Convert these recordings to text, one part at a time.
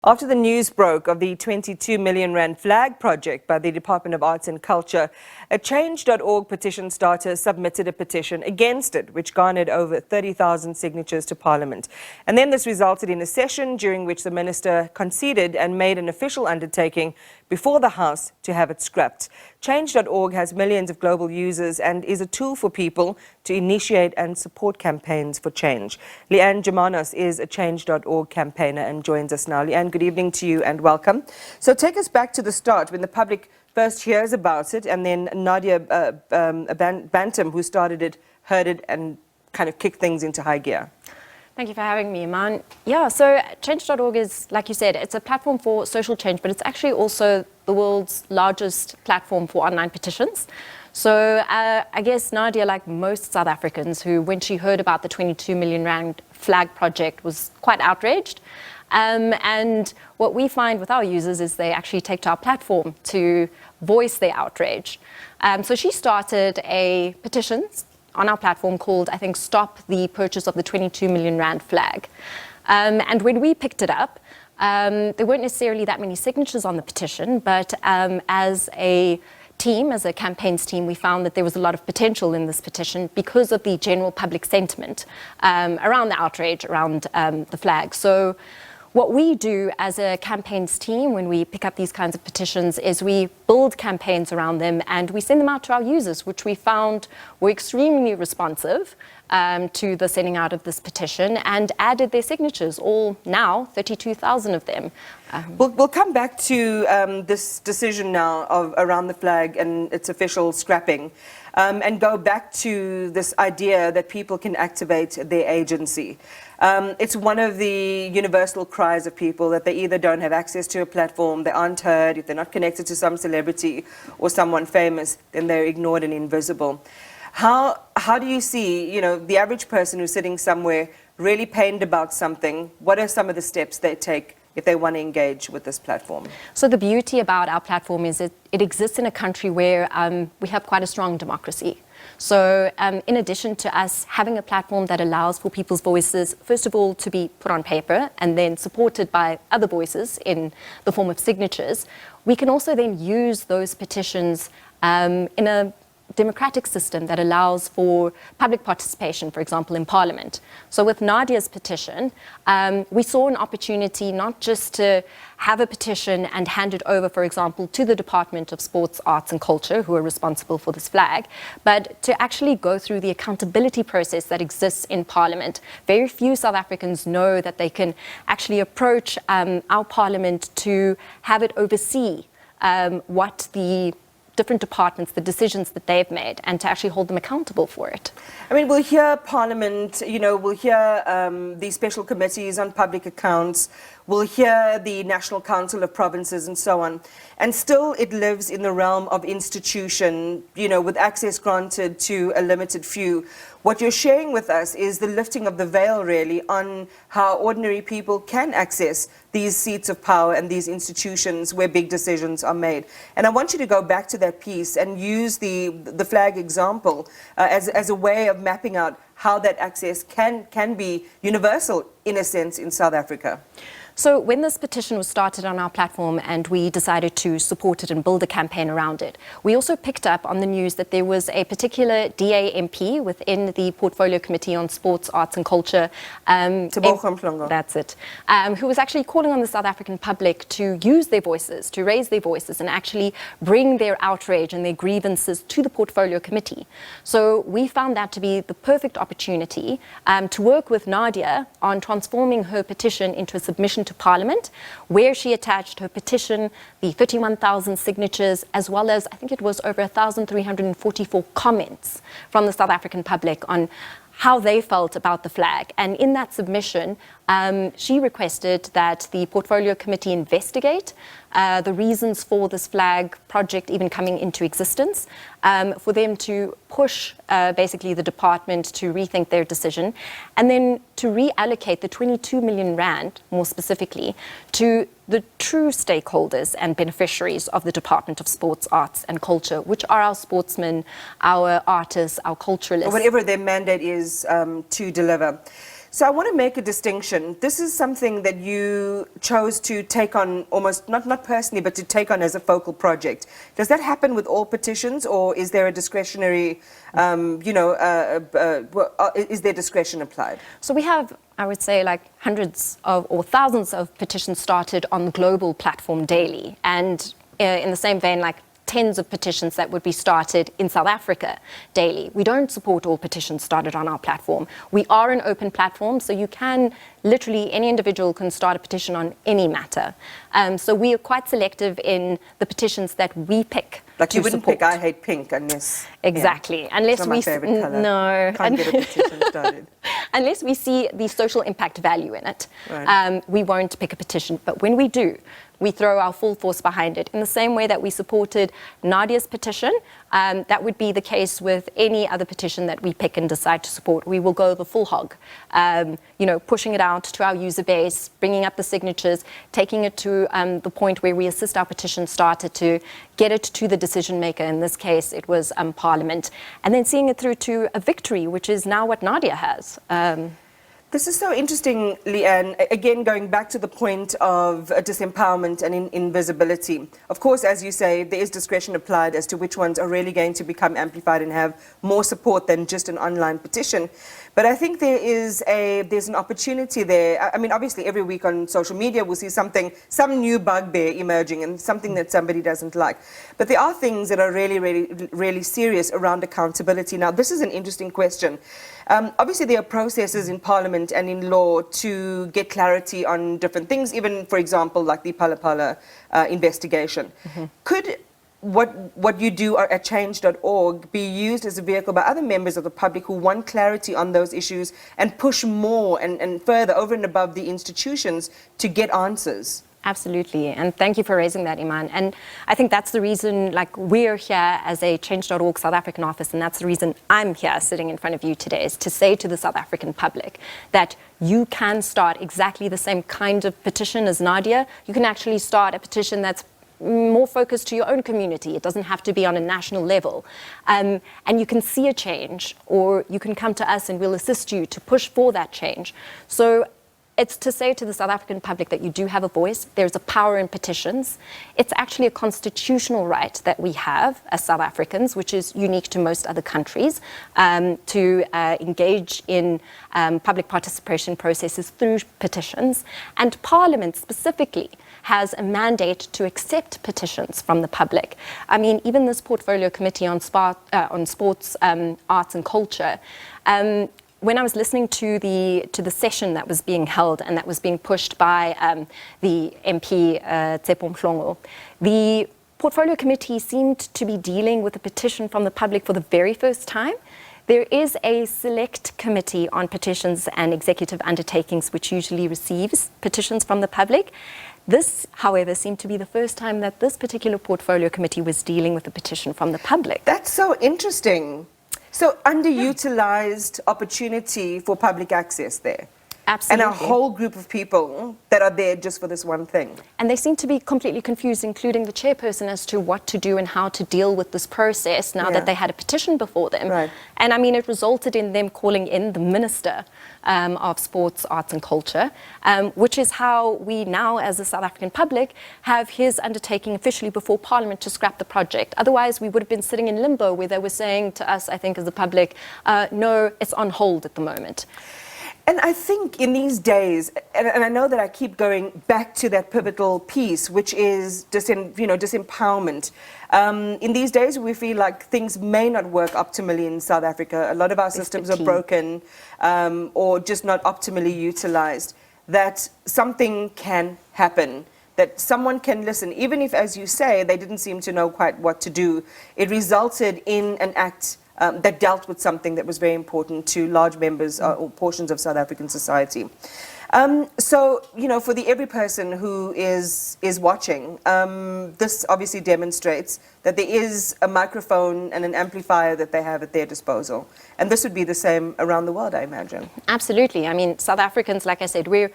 After the news broke of the 22 million rand flag project by the Department of Arts and Culture, a Change.org petition starter submitted a petition against it, which garnered over 30,000 signatures to Parliament. And then this resulted in a session during which the minister conceded and made an official undertaking before the House to have it scrapped. Change.org has millions of global users and is a tool for people to initiate and support campaigns for change. Germanos is a Change.org campaigner and joins us now. Good evening to you and welcome. So take us back to the start when the public first hears about it, and then Nadia Bantam, who started it, heard it and kind of kicked things into high gear. Thank you for having me, Iman. Yeah, so Change.org is, like you said, it's a platform for social change, but it's actually also the world's largest platform for online petitions. So I guess Nadia, like most South Africans, who when she heard about the 22 million rand flag project was quite outraged. And what we find with our users is they actually take to our platform to voice their outrage. So she started a petition on our platform called, I think, Stop the Purchase of the 22 million rand flag. And when we picked it up, there weren't necessarily that many signatures on the petition, but as a team, as a campaigns team, we found that there was a lot of potential in this petition because of the general public sentiment around the outrage around the flag. So what we do as a campaigns team when we pick up these kinds of petitions is we build campaigns around them and we send them out to our users, which we found were extremely responsive to the sending out of this petition and added their signatures, all now 32,000 of them. We'll come back to this decision now around the flag and its official scrapping, and go back to this idea that people can activate their agency. It's one of the universal cries of people that they either don't have access to a platform, they aren't heard, if they're not connected to some celebrity or someone famous, then they're ignored and invisible. How do you see, the average person who's sitting somewhere really pained about something? What are some of the steps they take if they want to engage with this platform? So the beauty about our platform is it exists in a country where we have quite a strong democracy. So in addition to us having a platform that allows for people's voices, first of all, to be put on paper and then supported by other voices in the form of signatures, we can also then use those petitions in a democratic system that allows for public participation, for example, in Parliament. So with Nadia's petition, we saw an opportunity not just to have a petition and hand it over, for example, to the Department of Sports, Arts and Culture, who are responsible for this flag, but to actually go through the accountability process that exists in Parliament. Very few South Africans know that they can actually approach our Parliament to have it oversee what the different departments, the decisions that they've made, and to actually hold them accountable for it. I mean, we'll hear Parliament, we'll hear the special committees on public accounts, we'll hear the National Council of Provinces and so on. And still it lives in the realm of institution, with access granted to a limited few. What you're sharing with us is the lifting of the veil, really, on how ordinary people can access these seats of power and these institutions where big decisions are made. And I want you to go back to that piece and use the flag example as a way of mapping out how that access can be universal, in a sense, in South Africa. So when this petition was started on our platform and we decided to support it and build a campaign around it, we also picked up on the news that there was a particular DA MP within the Portfolio Committee on Sports, Arts and Culture, that's it, who was actually calling on the South African public to use their voices, to raise their voices and actually bring their outrage and their grievances to the Portfolio Committee. So we found that to be the perfect opportunity to work with Nadia on transforming her petition into a submission to Parliament, where she attached her petition, the 31,000 signatures, as well as, I think it was over 1,344 comments from the South African public on how they felt about the flag. And in that submission, she requested that the Portfolio Committee investigate the reasons for this flag project even coming into existence, for them to push basically the department to rethink their decision, and then to reallocate the 22 million rand, more specifically, to the true stakeholders and beneficiaries of the Department of Sports, Arts and Culture, which are our sportsmen, our artists, our culturalists. Whatever their mandate is to deliver. So I want to make a distinction. This is something that you chose to take on almost, not personally, but to take on as a focal project. Does that happen with all petitions, or is there a discretionary, is there discretion applied? So we have, I would say, like hundreds of or thousands of petitions started on the global platform daily. And in the same vein, like tens of petitions that would be started in South Africa daily. We don't support all petitions started on our platform. We are an open platform, so you can literally, any individual can start a petition on any matter. So we are quite selective in the petitions that we pick. Like you wouldn't pick I hate pink unless... Exactly. Yeah, unless it's not my favorite colour. No. Can't get a petition started. Unless we see the social impact value in it, right. We won't pick a petition. But when we do, we throw our full force behind it. In the same way that we supported Nadia's petition, that would be the case with any other petition that we pick and decide to support. We will go the full hog, pushing it out to our user base, bringing up the signatures, taking it to the point where we assist our petition starter to get it to the decision maker. In this case, it was Parliament, and then seeing it through to a victory, which is now what Nadia has. This is so interesting, Leanne. Again, going back to the point of disempowerment and invisibility. Of course, as you say, there is discretion applied as to which ones are really going to become amplified and have more support than just an online petition. But I think there's an opportunity there. I mean, obviously, every week on social media, we'll see some new bugbear emerging and something that somebody doesn't like. But there are things that are really, really, really serious around accountability. Now, this is an interesting question. Obviously, there are processes in Parliament and in law to get clarity on different things, even, for example, like the Phala investigation. Mm-hmm. Could what you do at Change.org be used as a vehicle by other members of the public who want clarity on those issues and push more and further over and above the institutions to get answers? Absolutely, and thank you for raising that, Iman. And I think that's the reason, like, we're here as a Change.org South African office, and that's the reason I'm here sitting in front of you today, is to say to the South African public that you can start exactly the same kind of petition as Nadia. You can actually start a petition that's more focused to your own community. It doesn't have to be on a national level. And you can see a change, or you can come to us and we'll assist you to push for that change. So it's to say to the South African public that you do have a voice. There's a power in petitions. It's actually a constitutional right that we have as South Africans, which is unique to most other countries, to engage in public participation processes through petitions. And Parliament specifically has a mandate to accept petitions from the public. I mean, even this portfolio committee on sports, arts and culture, when I was listening to the session that was being held and that was being pushed by the MP Tsepo Mhlongo, the portfolio committee seemed to be dealing with a petition from the public for the very first time. There is a select committee on petitions and executive undertakings which usually receives petitions from the public. This, however, seemed to be the first time that this particular portfolio committee was dealing with a petition from the public. That's so interesting. So underutilized opportunity for public access there. Absolutely. And a whole group of people that are there just for this one thing. And they seem to be completely confused, including the chairperson, as to what to do and how to deal with this process now that they had a petition before them. Right. And I mean, it resulted in them calling in the Minister of Sports, Arts and Culture, which is how we now, as a South African public, have his undertaking officially before Parliament to scrap the project. Otherwise, we would have been sitting in limbo where they were saying to us, I think, as the public, no, it's on hold at the moment. And I think in these days, and I know that I keep going back to that pivotal piece, which is disempowerment. In these days, we feel like things may not work optimally in South Africa. A lot of our systems are broken or just not optimally utilized. That something can happen, that someone can listen, even if, as you say, they didn't seem to know quite what to do. It resulted in an act that dealt with something that was very important to large members or portions of South African society. So, for every person who is watching, this obviously demonstrates that there is a microphone and an amplifier that they have at their disposal. And this would be the same around the world, I imagine. Absolutely. I mean, South Africans, like I said, we're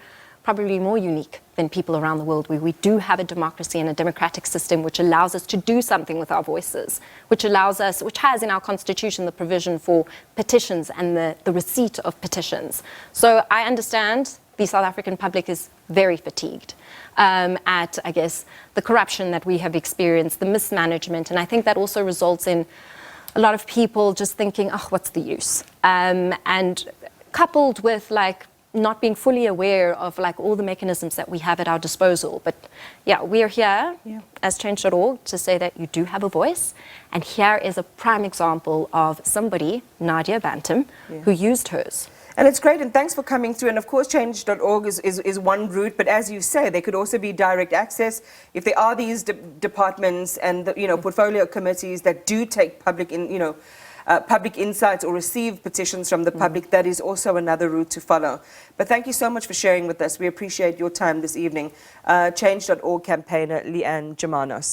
probably more unique than people around the world, where we do have a democracy and a democratic system which allows us to do something with our voices, which has in our constitution the provision for petitions and the receipt of petitions. So I understand the South African public is very fatigued at, I guess, the corruption that we have experienced, the mismanagement, and I think that also results in a lot of people just thinking, oh, what's the use? And coupled with not being fully aware of all the mechanisms that we have at our disposal. But yeah, we are here as Change.org to say that you do have a voice. And here is a prime example of somebody, Nadia Bantam, who used hers. And it's great, and thanks for coming through. And of course, Change.org is one route, but as you say, there could also be direct access. If there are these departments and portfolio committees that do take public insights or receive petitions from the public, that is also another route to follow. But thank you so much for sharing with us. We appreciate your time this evening. Change.org campaigner Leanne Germanos.